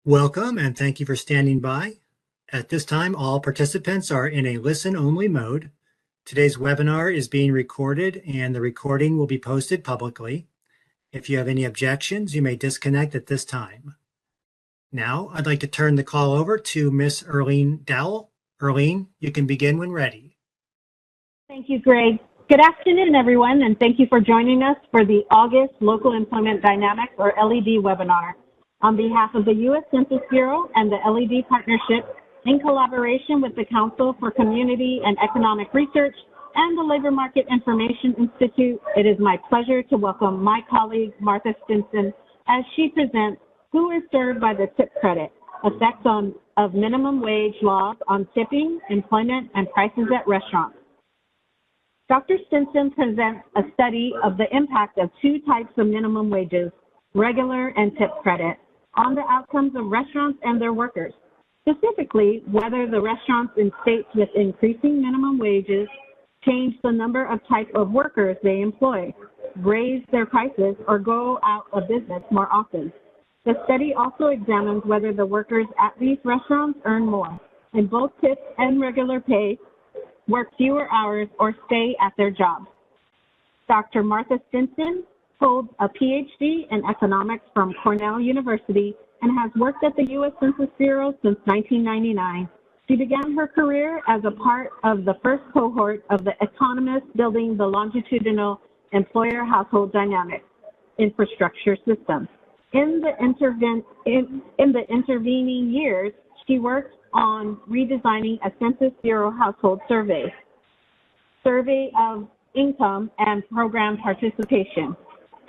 Welcome and thank you for standing by. At this time, all participants are in a listen-only mode. Today's webinar is being recorded and the recording will be posted publicly. If you have any objections, you may disconnect at this time. Now, I'd like to turn the call over to Miss Erlene Dowell. Erlene, you can begin when ready. Thank you, Greg. Good afternoon, everyone, and thank you for joining us for the August Local Employment Dynamics, or LED, webinar. On behalf of the U.S. Census Bureau and the LED Partnership, in collaboration with the Council for Community and Economic Research and the Labor Market Information Institute, it is my pleasure to welcome my colleague, Martha Stinson, as she presents Who is Served by the Tip Credit? Effects of Minimum Wage Laws on Tipping, Employment, and Prices at Restaurants. Dr. Stinson presents a study of the impact of two types of minimum wages, regular and tip credit, on the outcomes of restaurants and their workers. Specifically, whether the restaurants in states with increasing minimum wages change the number of type of workers they employ, raise their prices, or go out of business more often. The study also examines whether the workers at these restaurants earn more in both tips and regular pay, work fewer hours, or stay at their jobs. Dr. Martha Stinson holds a PhD in economics from Cornell University and has worked at the U.S. Census Bureau since 1999. She began her career as a part of the first cohort of the economists building the longitudinal employer-household dynamics infrastructure system. In the intervening years, she worked on redesigning a Census Bureau household survey of income and program participation,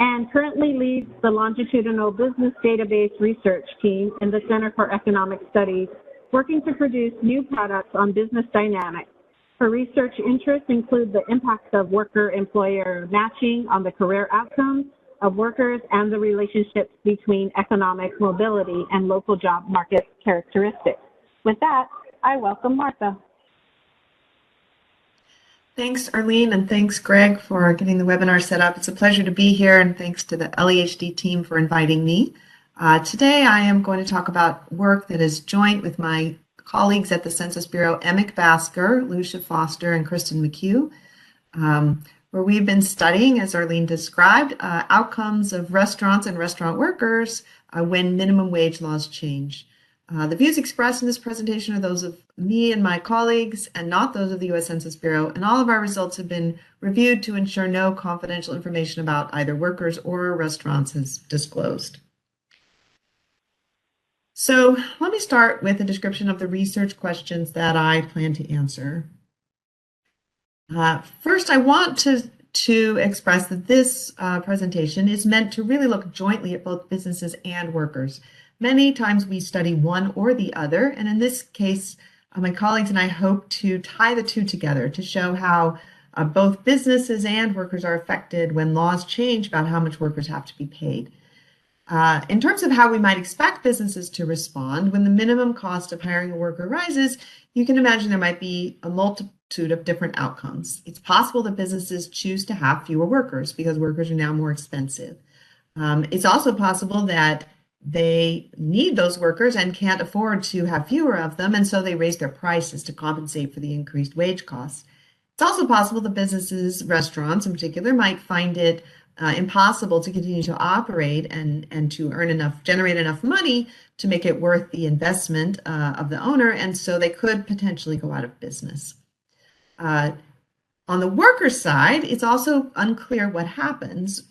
and currently leads the longitudinal business database research team in the Center for Economic Studies, working to produce new products on business dynamics. Her research interests include the impacts of worker-employer matching on the career outcomes of workers and the relationships between economic mobility and local job market characteristics. With that, I welcome Martha. Thanks, Arlene, and thanks, Greg, for getting the webinar set up. It's a pleasure to be here, and thanks to the LEHD team for inviting me. Today, I am going to talk about work that is joint with my colleagues at the Census Bureau, Emick Basker, Lucia Foster, and Kristen McHugh, where we've been studying, as Arlene described, outcomes of restaurants and restaurant workers when minimum wage laws change. The views expressed in this presentation are those of me and my colleagues and not those of the U.S. Census Bureau, and all of our results have been reviewed to ensure no confidential information about either workers or restaurants is disclosed. So let me start with a description of the research questions that I plan to answer. First, I want to express that this presentation is meant to really look jointly at both businesses and workers. Many times we study one or the other, and in this case, my colleagues and I hope to tie the two together to show how both businesses and workers are affected when laws change about how much workers have to be paid. In terms of how we might expect businesses to respond, when the minimum cost of hiring a worker rises, you can imagine there might be a multitude of different outcomes. It's possible that businesses choose to have fewer workers because workers are now more expensive. It's also possible that they need those workers and can't afford to have fewer of them, and so they raise their prices to compensate for the increased wage costs. It's also possible that businesses, restaurants in particular, might find it impossible to continue to operate and to generate enough money to make it worth the investment of the owner, and so they could potentially go out of business. On the worker side, it's also unclear what happens.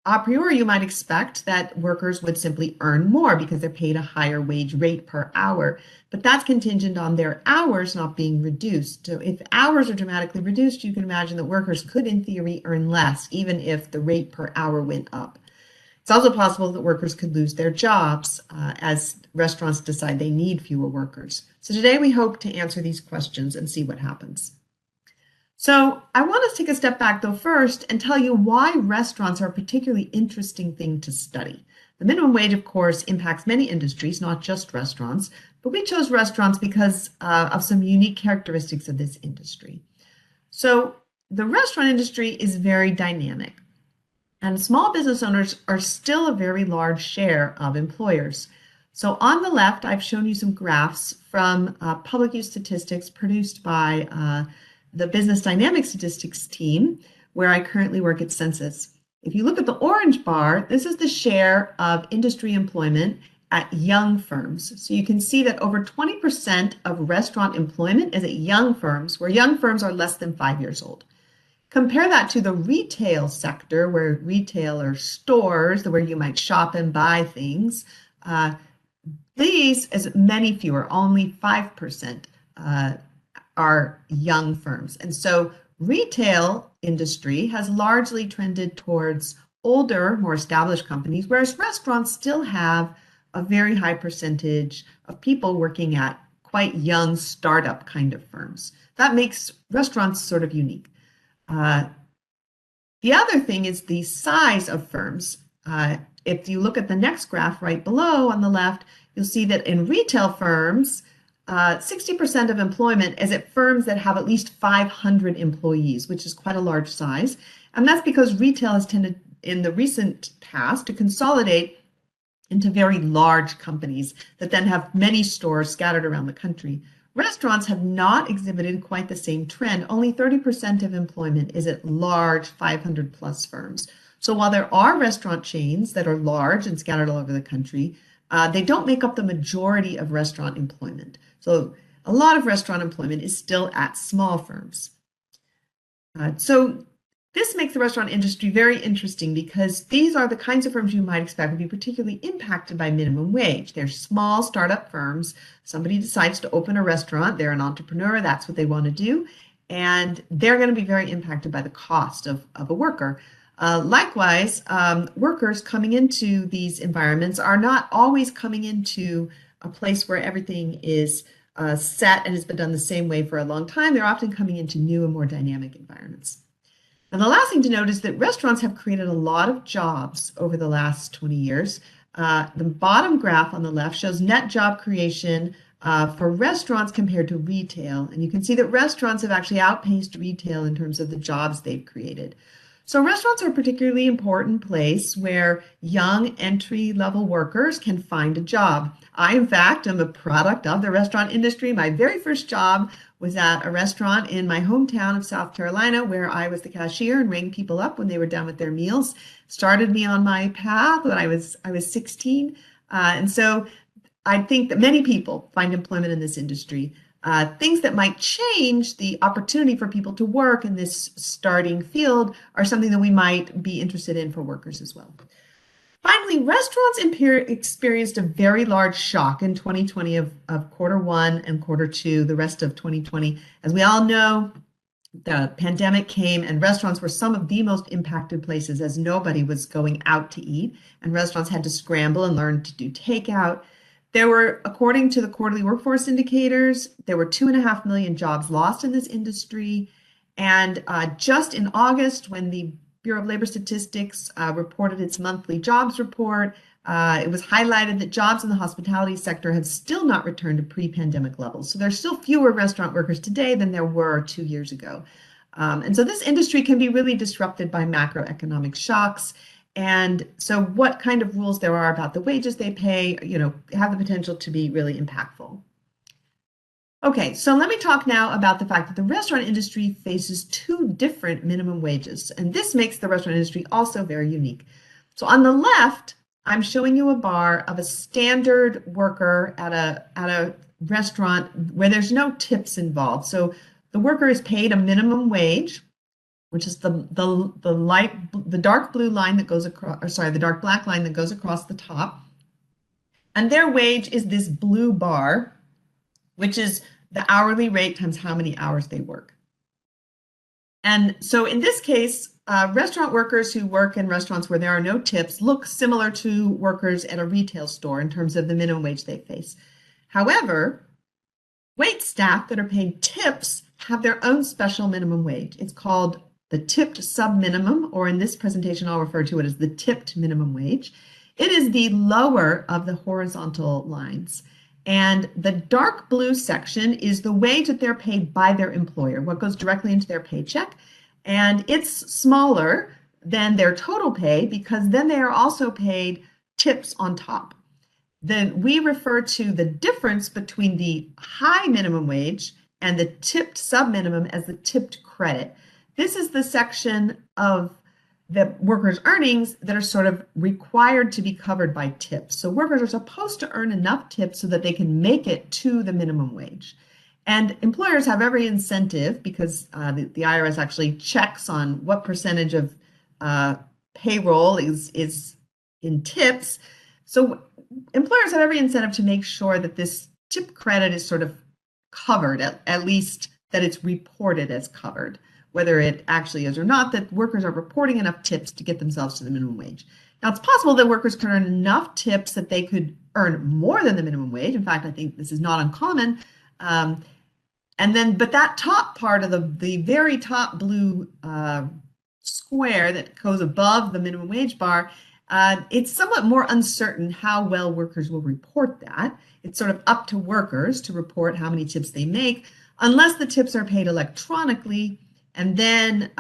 A priori, you might expect that workers would simply earn more because they're paid a higher wage rate per hour, but that's contingent on their hours not being reduced. So if hours are dramatically reduced, you can imagine that workers could, in theory, earn less, even if the rate per hour went up. It's also possible that workers could lose their jobs as restaurants decide they need fewer workers. So today we hope to answer these questions and see what happens. So I want to take a step back, though, first and tell you why restaurants are a particularly interesting thing to study. The minimum wage, of course, impacts many industries, not just restaurants, but we chose restaurants because of some unique characteristics of this industry. So the restaurant industry is very dynamic. And small business owners are still a very large share of employers. So on the left, I've shown you some graphs from public use statistics produced by the Business Dynamics Statistics team, where I currently work at Census. If you look at the orange bar, this is the share of industry employment at young firms. So you can see that over 20% of restaurant employment is at young firms, where young firms are less than 5 years old. Compare that to the retail sector, where retail are stores, where you might shop and buy things. These is many fewer, only 5% are young firms. And so retail industry has largely trended towards older, more established companies, whereas restaurants still have a very high percentage of people working at quite young startup kind of firms. That makes restaurants sort of unique. The other thing is the size of firms. If you look at the next graph right below on the left, you'll see that in retail firms, 60% of employment is at firms that have at least 500 employees, which is quite a large size. And that's because retail has tended in the recent past to consolidate into very large companies that then have many stores scattered around the country. Restaurants have not exhibited quite the same trend. Only 30% of employment is at large 500 plus firms. So while there are restaurant chains that are large and scattered all over the country, they don't make up the majority of restaurant employment. So a lot of restaurant employment is still at small firms. So this makes the restaurant industry very interesting because these are the kinds of firms you might expect would be particularly impacted by minimum wage. They're small startup firms. Somebody decides to open a restaurant. They're an entrepreneur. That's what they want to do. And they're going to be very impacted by the cost of a worker. Likewise, workers coming into these environments are not always coming into a place where everything is set and has been done the same way for a long time. They're often coming into new and more dynamic environments. And the last thing to note is that restaurants have created a lot of jobs over the last 20 years. The bottom graph on the left shows net job creation for restaurants compared to retail. And you can see that restaurants have actually outpaced retail in terms of the jobs they've created. So restaurants are a particularly important place where young entry-level workers can find a job. I, in fact, am a product of the restaurant industry. My very first job was at a restaurant in my hometown of South Carolina, where I was the cashier and rang people up when they were done with their meals. Started me on my path when I was 16. And so I think that many people find employment in this industry. Things that might change the opportunity for people to work in this starting field are something that we might be interested in for workers as well. Finally, restaurants experienced a very large shock in 2020 of quarter one and quarter two, the rest of 2020. As we all know, the pandemic came and restaurants were some of the most impacted places as nobody was going out to eat and restaurants had to scramble and learn to do takeout. There were, according to the quarterly workforce indicators, there were 2.5 million jobs lost in this industry. And just in August, when the Bureau of Labor Statistics reported its monthly jobs report, it was highlighted that jobs in the hospitality sector have still not returned to pre-pandemic levels. So there's still fewer restaurant workers today than there were 2 years ago. And so this industry can be really disrupted by macroeconomic shocks. And so what kind of rules there are about the wages they pay, have the potential to be really impactful. Okay, so let me talk now about the fact that the restaurant industry faces two different minimum wages, and this makes the restaurant industry also very unique. So on the left, I'm showing you a bar of a standard worker at a restaurant where there's no tips involved. So the worker is paid a minimum wage, which is the dark blue line that goes across, or sorry, the dark black line that goes across the top. And their wage is this blue bar, which is the hourly rate times how many hours they work. And so in this case, restaurant workers who work in restaurants where there are no tips look similar to workers at a retail store in terms of the minimum wage they face. However, wait staff that are paid tips have their own special minimum wage. It's called the tipped sub-minimum, or in this presentation, I'll refer to it as the tipped minimum wage. It is the lower of the horizontal lines. And the dark blue section is the wage that they're paid by their employer, what goes directly into their paycheck. And it's smaller than their total pay, because then they are also paid tips on top. Then we refer to the difference between the high minimum wage and the tipped subminimum as the tipped credit. This is the section of the workers' earnings that are sort of required to be covered by tips. So workers are supposed to earn enough tips so that they can make it to the minimum wage. And employers have every incentive, because the IRS actually checks on what percentage of payroll is in tips. So employers have every incentive to make sure that this tip credit is sort of covered, at least that it's reported as covered. Whether it actually is or not, that workers are reporting enough tips to get themselves to the minimum wage. Now, it's possible that workers can earn enough tips that they could earn more than the minimum wage. In fact, I think this is not uncommon. But that top part of the very top blue square that goes above the minimum wage bar, it's somewhat more uncertain how well workers will report that. It's sort of up to workers to report how many tips they make, unless the tips are paid electronically. And then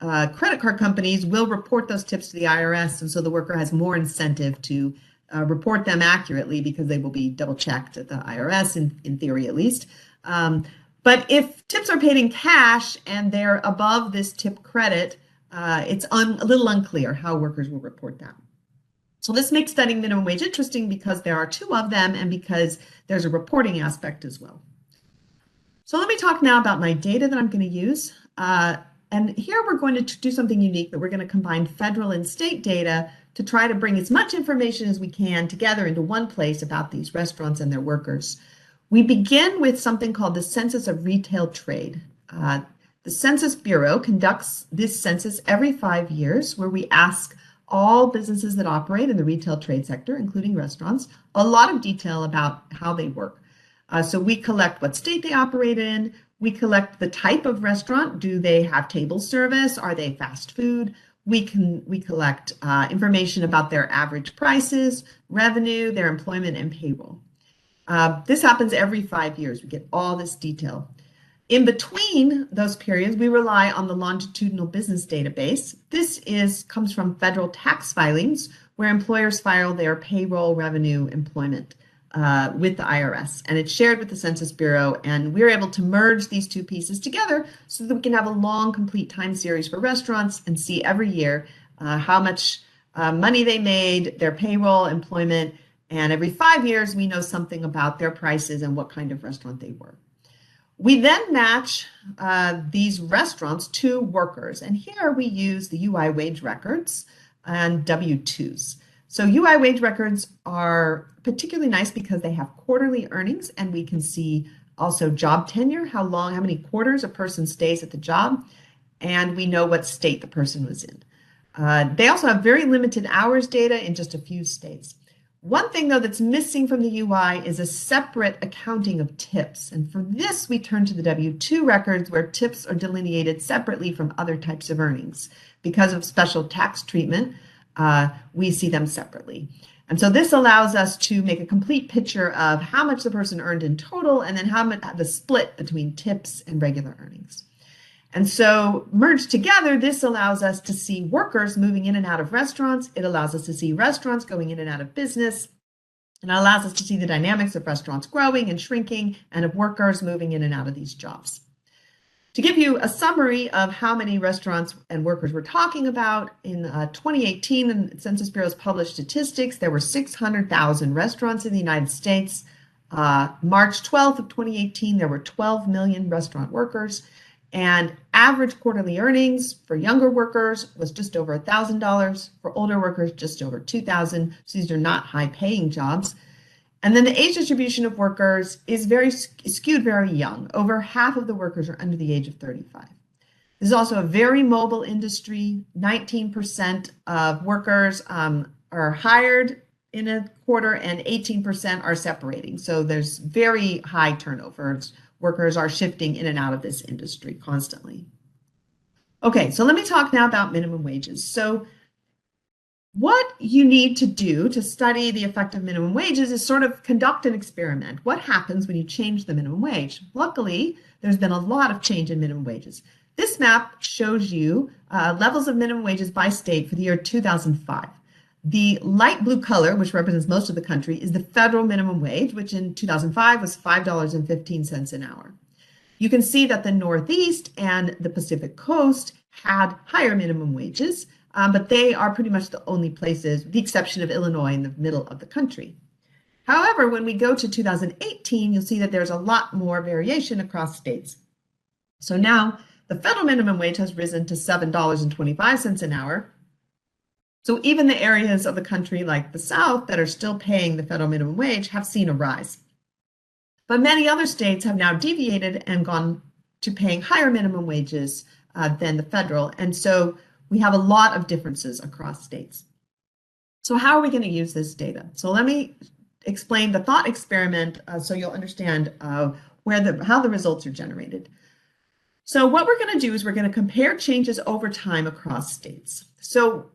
credit card companies will report those tips to the IRS, and so the worker has more incentive to report them accurately, because they will be double checked at the IRS, in theory at least. But if tips are paid in cash and they're above this tip credit, it's a little unclear how workers will report that. So this makes studying minimum wage interesting, because there are two of them and because there's a reporting aspect as well. So let me talk now about my data that I'm going to use. And here we're going to do something unique, that we're going to combine federal and state data to try to bring as much information as we can together into one place about these restaurants and their workers. We begin with something called the Census of Retail Trade. The Census Bureau conducts this census every 5 years, where we ask all businesses that operate in the retail trade sector, including restaurants, a lot of detail about how they work. So we collect what state they operate in. We collect the type of restaurant. Do they have table service? Are they fast food? We collect information about their average prices, revenue, their employment, and payroll. This happens every 5 years. We get all this detail. In between those periods, we rely on the longitudinal business database. This comes from federal tax filings, where employers file their payroll, revenue, employment with the IRS, and it's shared with the Census Bureau, and we're able to merge these two pieces together so that we can have a long, complete time series for restaurants and see every year how much money they made, their payroll, employment, and every 5 years we know something about their prices and what kind of restaurant they were. We then match these restaurants to workers, and here we use the UI wage records and W-2s. So UI wage records are particularly nice because they have quarterly earnings, and we can see also job tenure, how many quarters a person stays at the job, and we know what state the person was in. They also have very limited hours data in just a few states. One thing, though, that's missing from the UI is a separate accounting of tips. And for this, we turn to the W-2 records, where tips are delineated separately from other types of earnings. Because of special tax treatment, we see them separately. And so this allows us to make a complete picture of how much the person earned in total, and then how much the split between tips and regular earnings. And so merged together, this allows us to see workers moving in and out of restaurants. It allows us to see restaurants going in and out of business. And it allows us to see the dynamics of restaurants growing and shrinking, and of workers moving in and out of these jobs. To give you a summary of how many restaurants and workers we're talking about, in 2018, in the Census Bureau's published statistics, there were 600,000 restaurants in the United States. March 12th of 2018, there were 12 million restaurant workers. And average quarterly earnings for younger workers was just over $1,000. For older workers, just over $2,000. So these are not high-paying jobs. And then the age distribution of workers is skewed very young. Over half of the workers are under the age of 35. This is also a very mobile industry. 19% of workers are hired in a quarter, and 18% are separating. So there's very high turnover. Workers are shifting in and out of this industry constantly. Okay, so let me talk now about minimum wages. So what you need to do to study the effect of minimum wages is sort of conduct an experiment. What happens when you change the minimum wage? Luckily, there's been a lot of change in minimum wages. This map shows you levels of minimum wages by state for the year 2005. The light blue color, which represents most of the country, is the federal minimum wage, which in 2005 was $5.15 an hour. You can see that the Northeast and the Pacific Coast had higher minimum wages, but they are pretty much the only places, with the exception of Illinois in the middle of the country. However, when we go to 2018, you'll see that there's a lot more variation across states. So now the federal minimum wage has risen to $7.25 an hour. So even the areas of the country like the South that are still paying the federal minimum wage have seen a rise. But many other states have now deviated and gone to paying higher minimum wages than the federal. And so we have a lot of differences across states. So how are we going to use this data? So let me explain the thought experiment so you'll understand how the results are generated. So what we're going to do is we're going to compare changes over time across states. So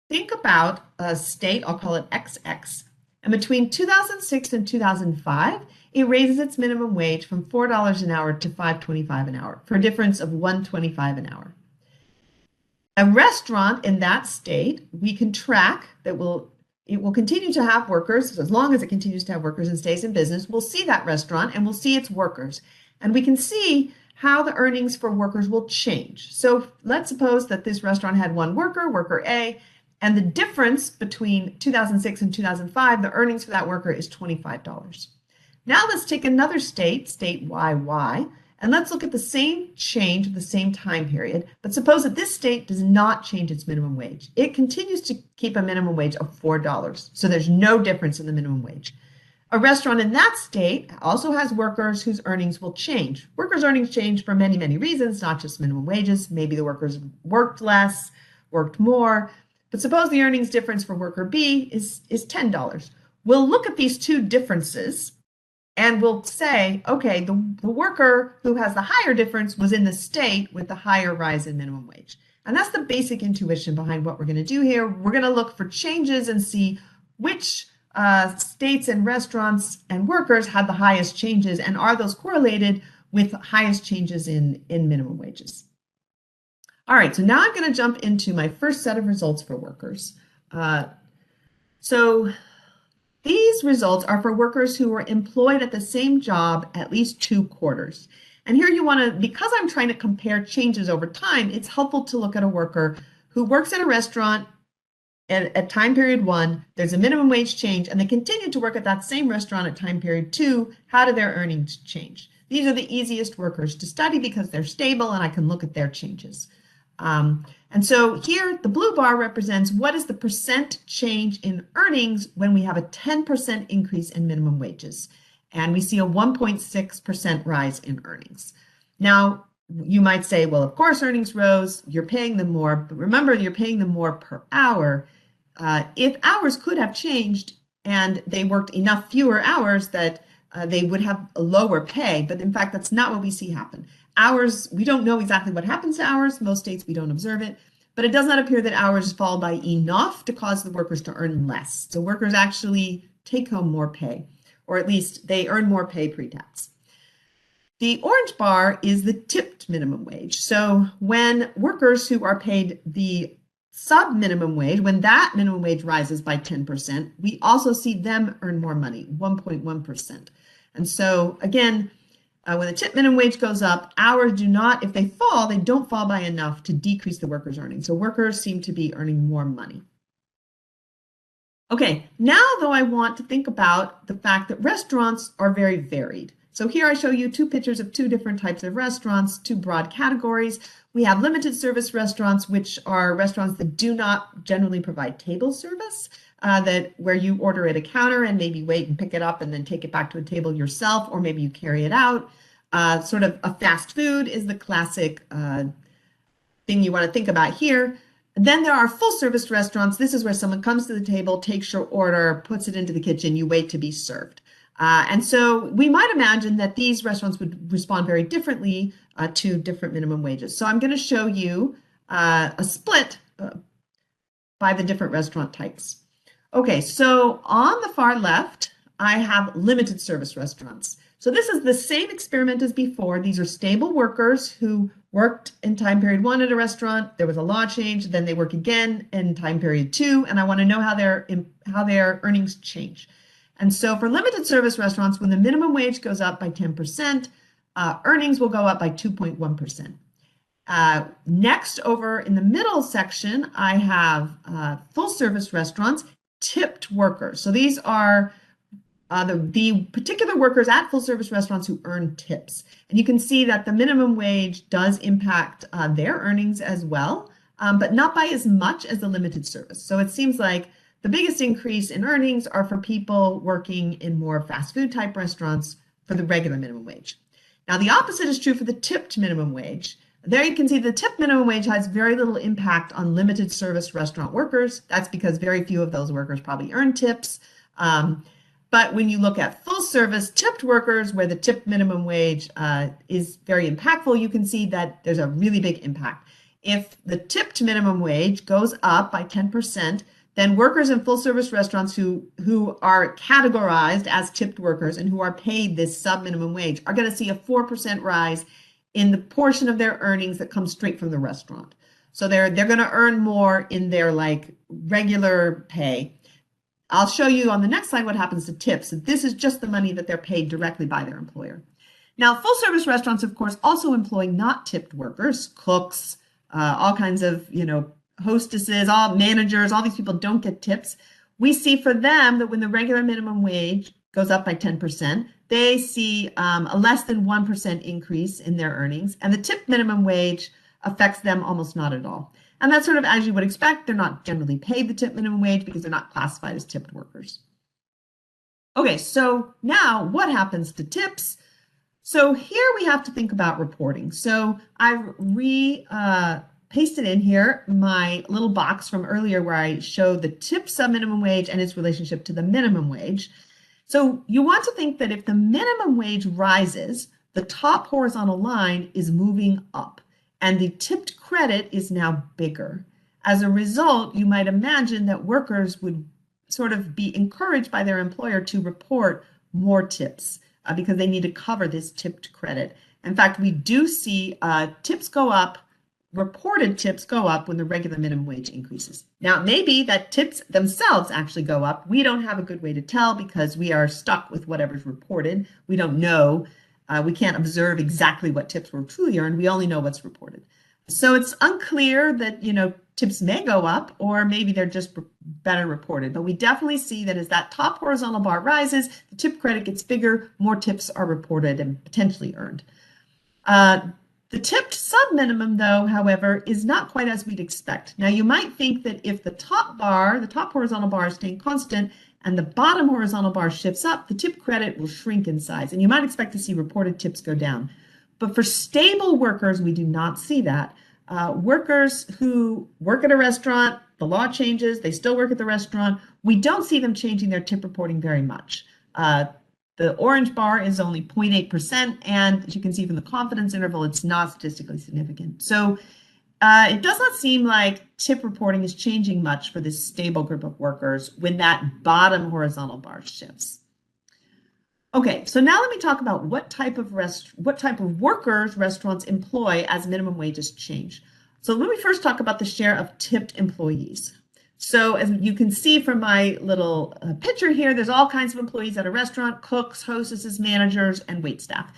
think about a state, I'll call it XX, and between 2006 and 2005, it raises its minimum wage from $4 an hour to $5.25 an hour for a difference of $1.25 an hour. A restaurant in that state, we can track that it will continue to have workers. As long as it continues to have workers and stays in business, we'll see that restaurant and we'll see its workers. And we can see how the earnings for workers will change. So let's suppose that this restaurant had one worker, worker A, and the difference between 2006 and 2005, the earnings for that worker is $25. Now let's take another state, state YY, and let's look at the same change of the same time period. But suppose that this state does not change its minimum wage. It continues to keep a minimum wage of $4. So there's no difference in the minimum wage. A restaurant in that state also has workers whose earnings will change. Workers' earnings change for many, many reasons, not just minimum wages. Maybe the workers worked less, worked more. But suppose the earnings difference for worker B is $10. We'll look at these two differences and we'll say, okay, the worker who has the higher difference was in the state with the higher rise in minimum wage. And that's the basic intuition behind what we're going to do here. We're going to look for changes and see which states and restaurants and workers had the highest changes, and are those correlated with highest changes in minimum wages. All right, so now I'm going to jump into my first set of results for workers. So these results are for workers who were employed at the same job at least 2 quarters. And here you want to, because I'm trying to compare changes over time, it's helpful to look at a worker who works at a restaurant at time period 1, there's a minimum wage change, and they continue to work at that same restaurant at time period 2. How do their earnings change? These are the easiest workers to study because they're stable and I can look at their changes. And so here, the blue bar represents what is the percent change in earnings when we have a 10% increase in minimum wages. And we see a 1.6% rise in earnings. Now, you might say, well, of course, earnings rose, you're paying them more, but remember, you're paying them more per hour. If hours could have changed and they worked enough fewer hours that they would have a lower pay, but in fact, that's not what we see happen. Hours, we don't know exactly what happens to hours. Most states, we don't observe it, but it does not appear that hours fall by enough to cause the workers to earn less. So workers actually take home more pay, or at least they earn more pay pre-tax. The orange bar is the tipped minimum wage. So when workers who are paid the sub-minimum wage, when that minimum wage rises by 10%, we also see them earn more money, 1.1%. And so again, when the tip minimum wage goes up, hours do not, if they fall, they don't fall by enough to decrease the workers' earnings. So workers seem to be earning more money. Okay, now though I want to think about the fact that restaurants are very varied. So here I show you 2 pictures of 2 different types of restaurants, 2 broad categories. We have limited service restaurants, which are restaurants that do not generally provide table service, where you order at a counter and maybe wait and pick it up and then take it back to a table yourself, or maybe you carry it out. Sort of a fast food is the classic thing you want to think about here. Then there are full service restaurants. This is where someone comes to the table, takes your order, puts it into the kitchen, you wait to be served. And so we might imagine that these restaurants would respond very differently to different minimum wages. So I'm going to show you a split by the different restaurant types. Okay, so on the far left, I have limited service restaurants. So this is the same experiment as before. These are stable workers who worked in time period 1 at a restaurant. There was a law change, then they work again in time period 2, and I want to know how their earnings change. And so for limited service restaurants, when the minimum wage goes up by 10%, earnings will go up by 2.1%. Next, over in the middle section, I have full service restaurants, tipped workers. So these are the particular workers at full service restaurants who earn tips. And you can see that the minimum wage does impact their earnings as well, but not by as much as the limited service. So it seems like the biggest increase in earnings are for people working in more fast food type restaurants for the regular minimum wage. Now, the opposite is true for the tipped minimum wage. There you can see the tipped minimum wage has very little impact on limited service restaurant workers. That's because very few of those workers probably earn tips. But when you look at full service tipped workers, where the tipped minimum wage is very impactful, you can see that there's a really big impact. If the tipped minimum wage goes up by 10%, then workers in full service restaurants who are categorized as tipped workers and who are paid this sub minimum wage are going to see a 4% rise in the portion of their earnings that comes straight from the restaurant. So they're going to earn more in their like regular pay. I'll show you on the next slide what happens to tips. This is just the money that they're paid directly by their employer. Now, full service restaurants, of course, also employ not tipped workers, cooks, all kinds of, hostesses, all managers, all these people don't get tips. We see for them that when the regular minimum wage goes up by 10%, they see a less than 1% increase in their earnings, and the tipped minimum wage affects them almost not at all. And that's sort of as you would expect. They're not generally paid the tip minimum wage because they're not classified as tipped workers. Okay, so now what happens to tips? So here we have to think about reporting. So I've pasted in here my little box from earlier where I showed the tip subminimum wage and its relationship to the minimum wage. So you want to think that if the minimum wage rises, the top horizontal line is moving up, and the tipped credit is now bigger. As a result, you might imagine that workers would sort of be encouraged by their employer to report more tips because they need to cover this tipped credit. In fact, we do see tips go up, reported tips go up when the regular minimum wage increases. Now, maybe that tips themselves actually go up. We don't have a good way to tell because we are stuck with whatever's reported. We don't know. We can't observe exactly what tips were truly earned. We only know what's reported. So it's unclear that, tips may go up, or maybe they're just better reported. But we definitely see that as that top horizontal bar rises, the tip credit gets bigger, more tips are reported and potentially earned. The tipped sub-minimum, though, however, is not quite as we'd expect. Now, you might think that if the top horizontal bar is staying constant, and the bottom horizontal bar shifts up, the tip credit will shrink in size, and you might expect to see reported tips go down. But for stable workers, we do not see that. Workers who work at a restaurant, the law changes, they still work at the restaurant, we don't see them changing their tip reporting very much. The orange bar is only 0.8%, and as you can see from the confidence interval, it's not statistically significant. So it does not seem like tip reporting is changing much for this stable group of workers when that bottom horizontal bar shifts. Okay, so now let me talk about what type of workers restaurants employ as minimum wages change. So let me first talk about the share of tipped employees. So as you can see from my little picture here, there's all kinds of employees at a restaurant: cooks, hostesses, managers, and waitstaff.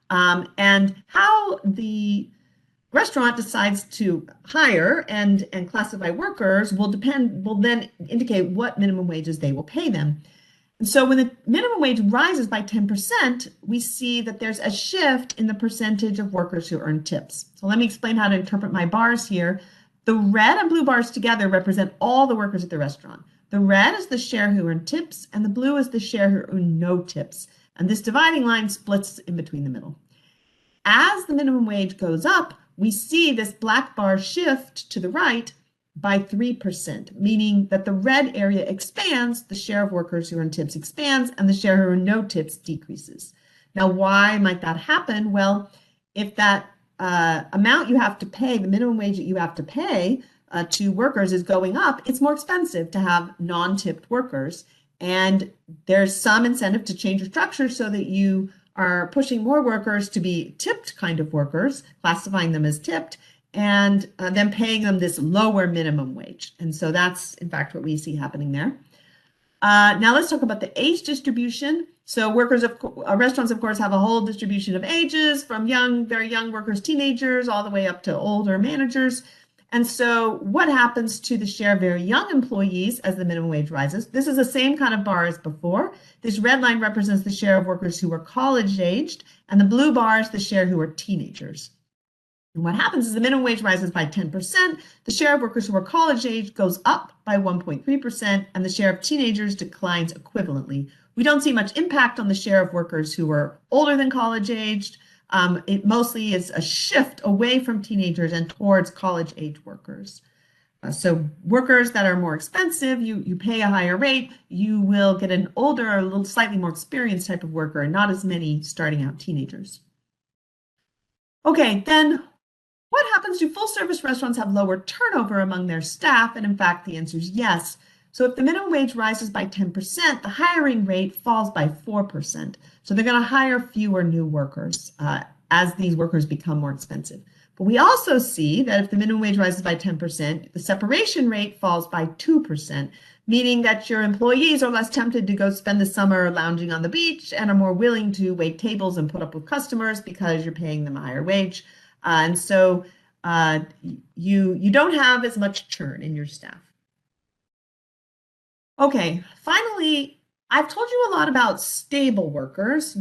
And how the restaurant decides to hire and classify workers will then indicate what minimum wages they will pay them. And so when the minimum wage rises by 10%, we see that there's a shift in the percentage of workers who earn tips. So let me explain how to interpret my bars here. The red and blue bars together represent all the workers at the restaurant. The red is the share who earn tips, and the blue is the share who earn no tips. And this dividing line splits in between the middle. As the minimum wage goes up, we see this black bar shift to the right by 3%, meaning that the red area expands, the share of workers who earn tips expands, and the share who earn no tips decreases. Now, why might that happen? Well, if that amount you have to pay, the minimum wage that you have to pay to workers is going up, it's more expensive to have non-tipped workers. And there's some incentive to change your structure so that you are pushing more workers to be tipped kind of workers, classifying them as tipped, and then paying them this lower minimum wage. And so that's, in fact, what we see happening there. Now let's talk about the age distribution. So restaurants, of course, have a whole distribution of ages from young, very young workers, teenagers, all the way up to older managers. And so what happens to the share of very young employees as the minimum wage rises? This is the same kind of bar as before. This red line represents the share of workers who are college aged, and the blue bar is the share who are teenagers. And what happens is the minimum wage rises by 10%, the share of workers who are college age goes up by 1.3%, and the share of teenagers declines equivalently. We don't see much impact on the share of workers who are older than college aged. It mostly is a shift away from teenagers and towards college age workers. So workers that are more expensive, you pay a higher rate, you will get an older, a little slightly more experienced type of worker, and not as many starting out teenagers. Okay, then what happens? Do full service restaurants have lower turnover among their staff? And in fact, the answer is yes. So if the minimum wage rises by 10%, the hiring rate falls by 4%. So they're going to hire fewer new workers as these workers become more expensive. But we also see that if the minimum wage rises by 10%, the separation rate falls by 2%, meaning that your employees are less tempted to go spend the summer lounging on the beach and are more willing to wait tables and put up with customers because you're paying them a higher wage. And so you don't have as much churn in your staff. Okay, finally, I've told you a lot about stable workers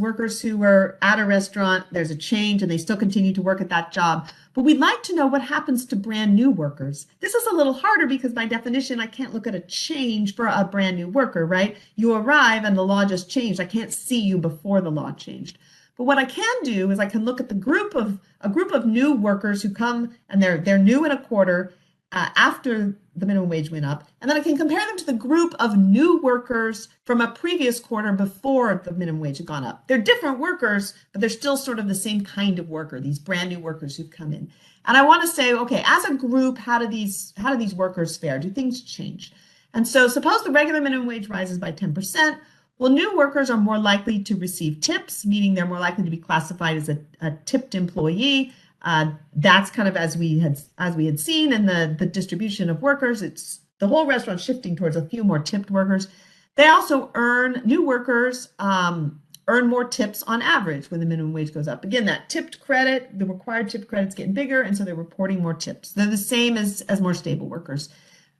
who are at a restaurant, there's a change, and they still continue to work at that job. But we'd like to know what happens to brand new workers. This is a little harder because by definition, I can't look at a change for a brand new worker, right? You arrive and the law just changed. I can't see you before the law changed. But what I can do is I can look at a group of new workers who come and they're new in a quarter after the minimum wage went up, and then I can compare them to the group of new workers from a previous quarter before the minimum wage had gone up. They're different workers, but they're still sort of the same kind of worker, these brand new workers who've come in. And I want to say, okay, as a group, how do these workers fare? Do things change? And so suppose the regular minimum wage rises by 10%. Well, new workers are more likely to receive tips, meaning they're more likely to be classified as a tipped employee. That's kind of as we had seen in the distribution of workers. It's the whole restaurant shifting towards a few more tipped workers. They also new workers earn more tips on average when the minimum wage goes up. Again, that tipped credit, the required tip credit's getting bigger, and so they're reporting more tips. They're the same as more stable workers.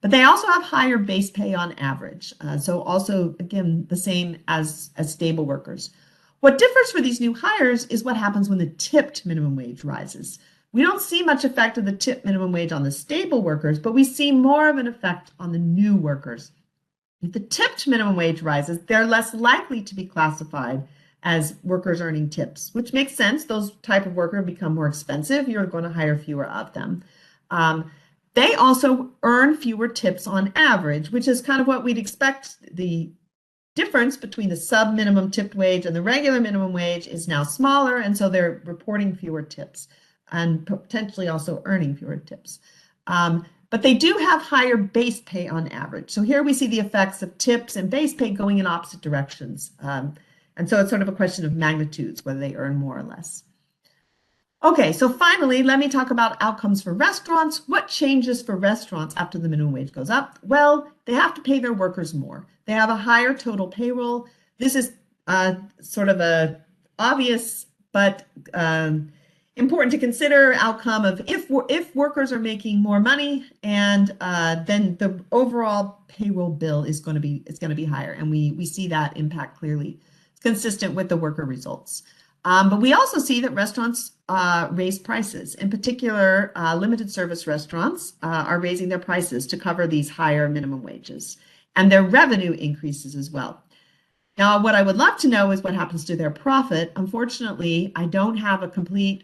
But they also have higher base pay on average. So also, again, the same as stable workers. What differs for these new hires is what happens when the tipped minimum wage rises. We don't see much effect of the tipped minimum wage on the stable workers, but we see more of an effect on the new workers. If the tipped minimum wage rises, they're less likely to be classified as workers earning tips, which makes sense. Those type of workers become more expensive. You're going to hire fewer of them. They also earn fewer tips on average, which is kind of what we'd expect. The difference between the sub-minimum tipped wage and the regular minimum wage is now smaller, and so they're reporting fewer tips and potentially also earning fewer tips. But they do have higher base pay on average. So here we see the effects of tips and base pay going in opposite directions. And so it's sort of a question of magnitudes, whether they earn more or less. Okay, so finally, let me talk about outcomes for restaurants. What changes for restaurants after the minimum wage goes up? Well, they have to pay their workers more. They have a higher total payroll. This is sort of a obvious but important to consider outcome of if workers are making more money, and then the overall payroll bill is going to be higher, and we see that impact clearly. It's consistent with the worker results. But we also see that restaurants raise prices. In particular, limited service restaurants are raising their prices to cover these higher minimum wages, and their revenue increases as well. Now, what I would love to know is what happens to their profit. Unfortunately, I don't have a complete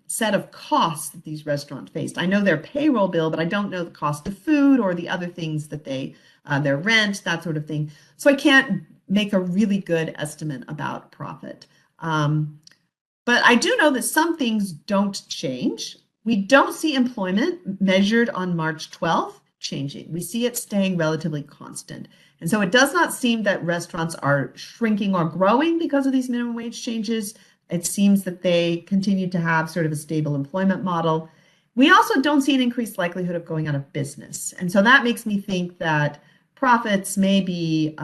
set of costs that these restaurants faced. I know their payroll bill, but I don't know the cost of food or the other things that their rent, that sort of thing. So I can't make a really good estimate about profit. But I do know that some things don't change. We don't see employment measured on March 12th. changing. We see it staying relatively constant. And so it does not seem that restaurants are shrinking or growing because of these minimum wage changes. It seems that they continue to have sort of a stable employment model. We also don't see an increased likelihood of going out of business. And so that makes me think that profits may be,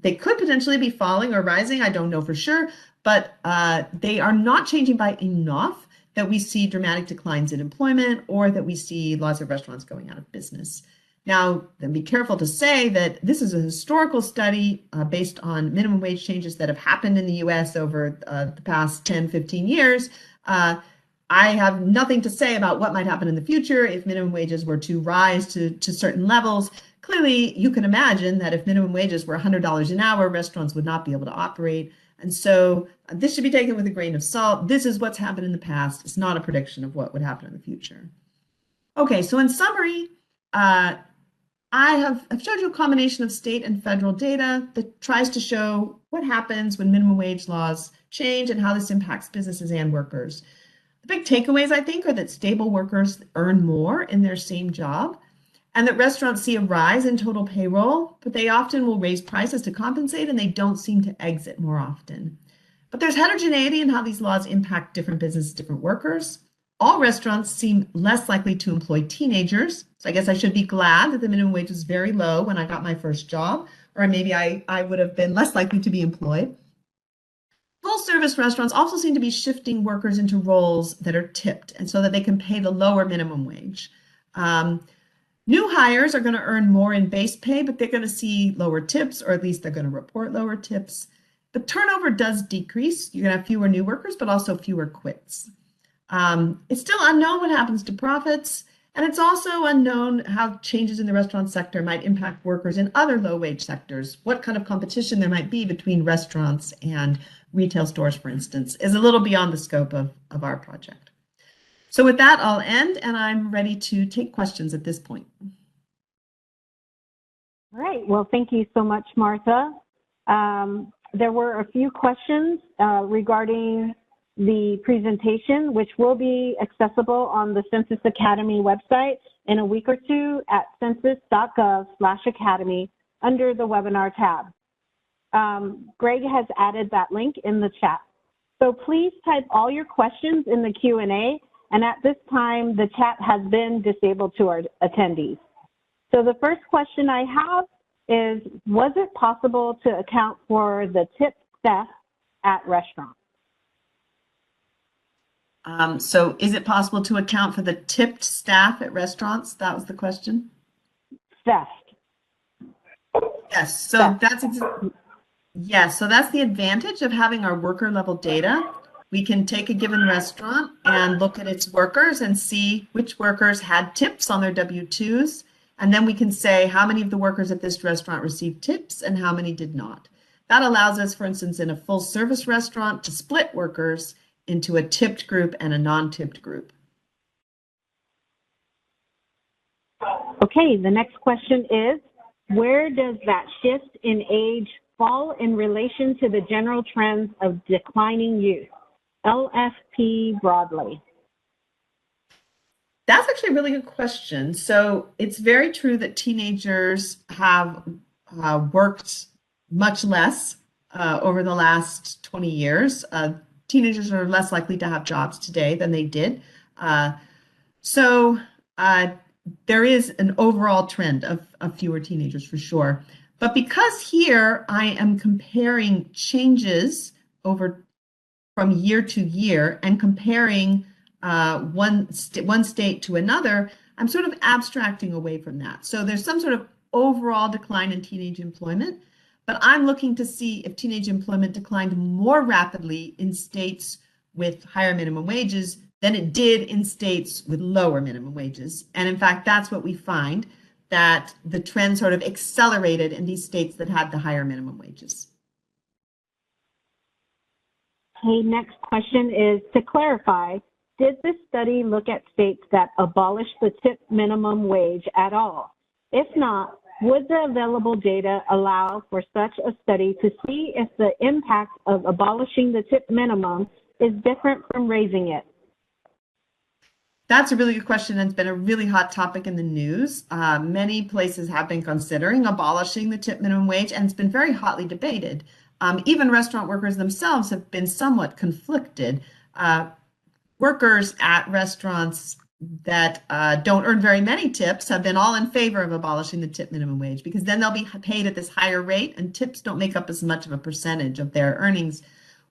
they could potentially be falling or rising. I don't know for sure, but they are not changing by enough that we see dramatic declines in employment or that we see lots of restaurants going out of business. Now, then be careful to say that this is a historical study based on minimum wage changes that have happened in the US over the past 10, 15 years. I have nothing to say about what might happen in the future if minimum wages were to rise to certain levels. Clearly, you can imagine that if minimum wages were $100 an hour, restaurants would not be able to operate. And so this should be taken with a grain of salt. This is what's happened in the past. It's not a prediction of what would happen in the future. Okay, so in summary, I've showed you a combination of state and federal data that tries to show what happens when minimum wage laws change and how this impacts businesses and workers. The big takeaways, I think, are that stable workers earn more in their same job, and that restaurants see a rise in total payroll, but they often will raise prices to compensate, and they don't seem to exit more often. But there's heterogeneity in how these laws impact different businesses, different workers. All restaurants seem less likely to employ teenagers. So I guess I should be glad that the minimum wage was very low when I got my first job, or maybe I would have been less likely to be employed. Full service restaurants also seem to be shifting workers into roles that are tipped, and so that they can pay the lower minimum wage. New hires are going to earn more in base pay, but they're going to see lower tips, or at least they're going to report lower tips. The turnover does decrease. You're going to have fewer new workers, but also fewer quits. It's still unknown what happens to profits, and it's also unknown how changes in the restaurant sector might impact workers in other low-wage sectors. What kind of competition there might be between restaurants and retail stores, for instance, is a little beyond the scope of our project. So with that, I'll end, and I'm ready to take questions at this point. All right. Well, thank you so much, Martha. There were a few questions regarding the presentation, which will be accessible on the Census Academy website in a week or two at census.gov/academy under the webinar tab. Greg has added that link in the chat. So please type all your questions in the Q&A, and at this time, the chat has been disabled to our attendees. So the first question I have is, was it possible to account for the tip theft at restaurants? So is it possible to account for the tipped staff at restaurants? That was the question. Theft. Yes, so Theft. so that's the advantage of having our worker level data. We can take a given restaurant and look at its workers and see which workers had tips on their W-2s. And then we can say how many of the workers at this restaurant received tips and how many did not. That allows us, for instance, in a full service restaurant to split workers into a tipped group and a non-tipped group. Okay, the next question is, where does that shift in age fall in relation to the general trends of declining youth, LFP broadly? That's actually a really good question. So it's very true that teenagers have worked much less over the last 20 years. Teenagers are less likely to have jobs today than they did. So there is an overall trend of fewer teenagers for sure. But because here I am comparing changes from year to year and comparing one state to another, I'm sort of abstracting away from that. So there's some sort of overall decline in teenage employment, but I'm looking to see if teenage employment declined more rapidly in states with higher minimum wages than it did in states with lower minimum wages. And in fact, that's what we find, that the trend sort of accelerated in these states that had the higher minimum wages. Okay, next question is, to clarify, did this study look at states that abolished the tip minimum wage at all? If not, would the available data allow for such a study to see if the impact of abolishing the tip minimum is different from raising it? That's a really good question, and it's been a really hot topic in the news. Many places have been considering abolishing the tip minimum wage, and it's been very hotly debated. Even restaurant workers themselves have been somewhat conflicted. Workers at restaurants that don't earn very many tips have been all in favor of abolishing the tip minimum wage, because then they'll be paid at this higher rate, and tips don't make up as much of a percentage of their earnings.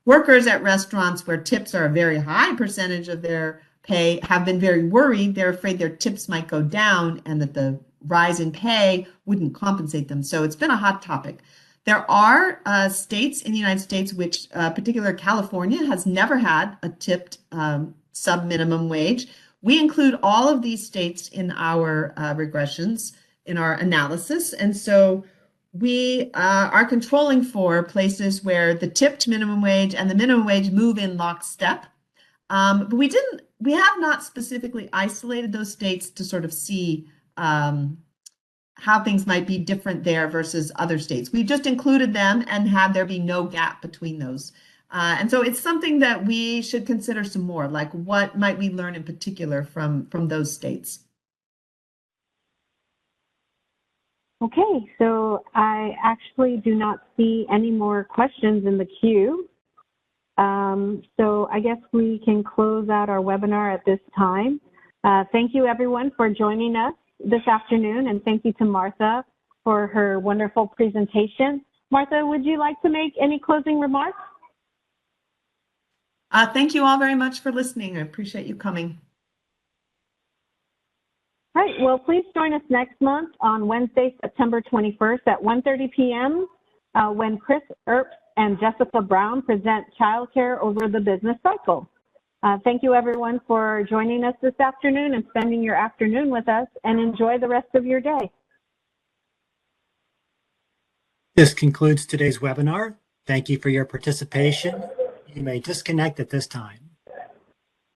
Workers at restaurants where tips are a very high percentage of their pay have been very worried. They're afraid their tips might go down and that the rise in pay wouldn't compensate them. So it's been a hot topic. There are states in the United States, which particular California has never had a tipped sub-minimum wage. We include all of these states in our regressions, in our analysis. And so we are controlling for places where the tipped minimum wage and the minimum wage move in lockstep. But we have not specifically isolated those states to sort of see how things might be different there versus other states. We've just included them and had there be no gap between those. And so it's something that we should consider some more, like what might we learn in particular from those states? Okay, so I actually do not see any more questions in the queue. So I guess we can close out our webinar at this time. Thank you everyone for joining us this afternoon, and thank you to Martha for her wonderful presentation. Martha, would you like to make any closing remarks? Thank you all very much for listening. I appreciate you coming. All right, well, please join us next month on Wednesday, September 21st at 1:30 p.m. When Chris Earp and Jessica Brown present Childcare Over the Business Cycle. Thank you everyone for joining us this afternoon and spending your afternoon with us, and enjoy the rest of your day. This concludes today's webinar. Thank you for your participation. You may disconnect at this time.